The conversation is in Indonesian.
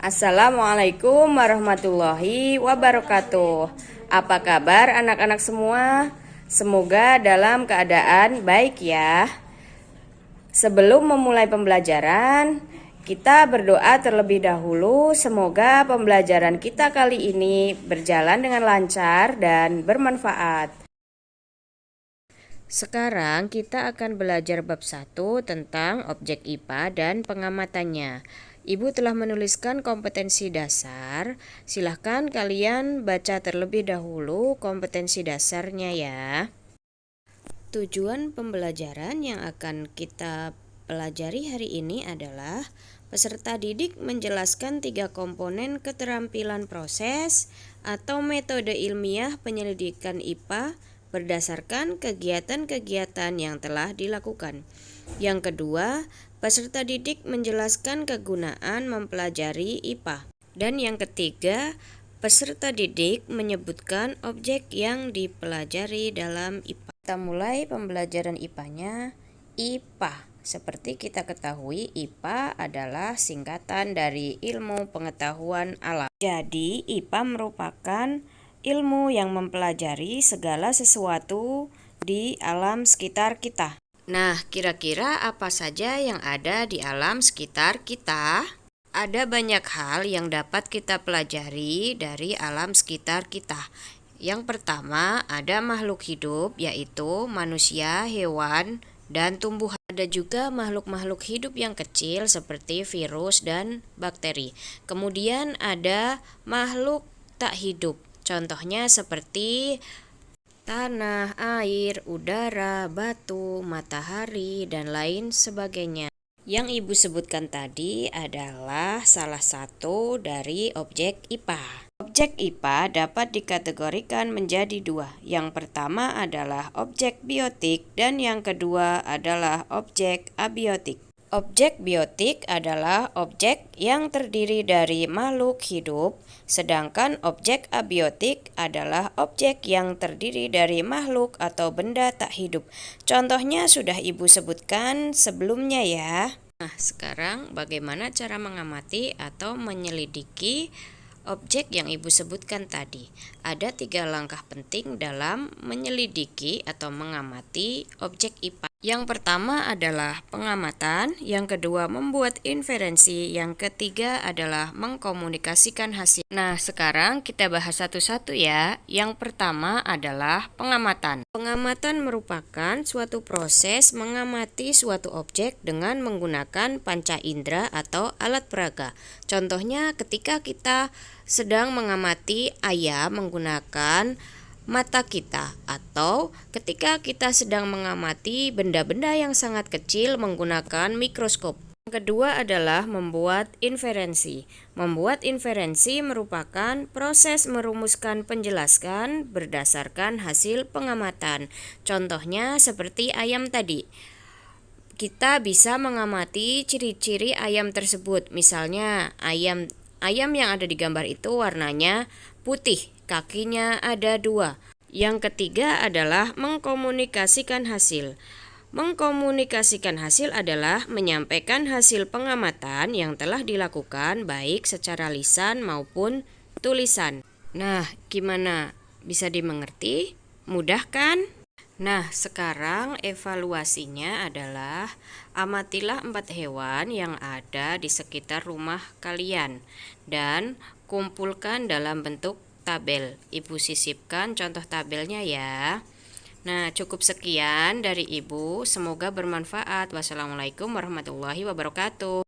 Assalamualaikum warahmatullahi wabarakatuh. Apa kabar anak-anak semua? Semoga dalam keadaan baik ya. Sebelum memulai pembelajaran, kita berdoa terlebih dahulu. Semoga pembelajaran kita kali ini berjalan dengan lancar dan bermanfaat. Sekarang kita akan belajar bab 1 tentang objek IPA dan pengamatannya. Ibu telah menuliskan kompetensi dasar. Silahkan kalian baca terlebih dahulu kompetensi dasarnya ya. Tujuan pembelajaran yang akan kita pelajari hari ini adalah peserta didik menjelaskan 3 komponen keterampilan proses atau metode ilmiah penyelidikan IPA berdasarkan kegiatan-kegiatan yang telah dilakukan. Yang kedua, peserta didik menjelaskan kegunaan mempelajari IPA. Dan yang ketiga, peserta didik menyebutkan objek yang dipelajari dalam IPA. Kita mulai pembelajaran IPA-nya. IPA. Seperti kita ketahui, IPA adalah singkatan dari ilmu pengetahuan alam. Jadi, IPA merupakan ilmu yang mempelajari segala sesuatu di alam sekitar kita. Nah, kira-kira apa saja yang ada di alam sekitar kita? Ada banyak hal yang dapat kita pelajari dari alam sekitar kita. Yang pertama, ada makhluk hidup, yaitu manusia, hewan, dan tumbuhan. Ada juga makhluk-makhluk hidup yang kecil seperti virus dan bakteri. Kemudian ada makhluk tak hidup. Contohnya seperti tanah, air, udara, batu, matahari, dan lain sebagainya. Yang Ibu sebutkan tadi adalah salah satu dari objek IPA. Objek IPA dapat dikategorikan menjadi 2. Yang pertama adalah objek biotik dan yang kedua adalah objek abiotik. Objek biotik adalah objek yang terdiri dari makhluk hidup, sedangkan objek abiotik adalah objek yang terdiri dari makhluk atau benda tak hidup. Contohnya sudah Ibu sebutkan sebelumnya ya. Nah, sekarang bagaimana cara mengamati atau menyelidiki objek yang Ibu sebutkan tadi? Ada 3 langkah penting dalam menyelidiki atau mengamati objek IPA. Yang pertama adalah pengamatan, yang kedua membuat inferensi, yang ketiga adalah mengkomunikasikan hasil. Nah, sekarang kita bahas satu-satu ya. Yang pertama adalah pengamatan. Pengamatan merupakan suatu proses mengamati suatu objek dengan menggunakan panca indera atau alat peraga. Contohnya ketika kita sedang mengamati ayam menggunakan mata kita, atau ketika kita sedang mengamati benda-benda yang sangat kecil menggunakan mikroskop. Yang kedua adalah membuat inferensi. Membuat inferensi merupakan proses merumuskan penjelasan berdasarkan hasil pengamatan. Contohnya seperti ayam tadi. Kita bisa mengamati ciri-ciri ayam tersebut. Misalnya ayam yang ada di gambar itu warnanya putih, kakinya ada 2. Yang ketiga adalah mengkomunikasikan hasil. Mengkomunikasikan hasil adalah menyampaikan hasil pengamatan yang telah dilakukan baik secara lisan maupun tulisan. Nah, gimana? Bisa dimengerti? Mudah kan? Nah, sekarang evaluasinya adalah amatilah 4 hewan yang ada di sekitar rumah kalian dan kumpulkan dalam bentuk tabel. Ibu sisipkan contoh tabelnya ya. Nah, cukup sekian dari Ibu. Semoga bermanfaat. Wassalamualaikum warahmatullahi wabarakatuh.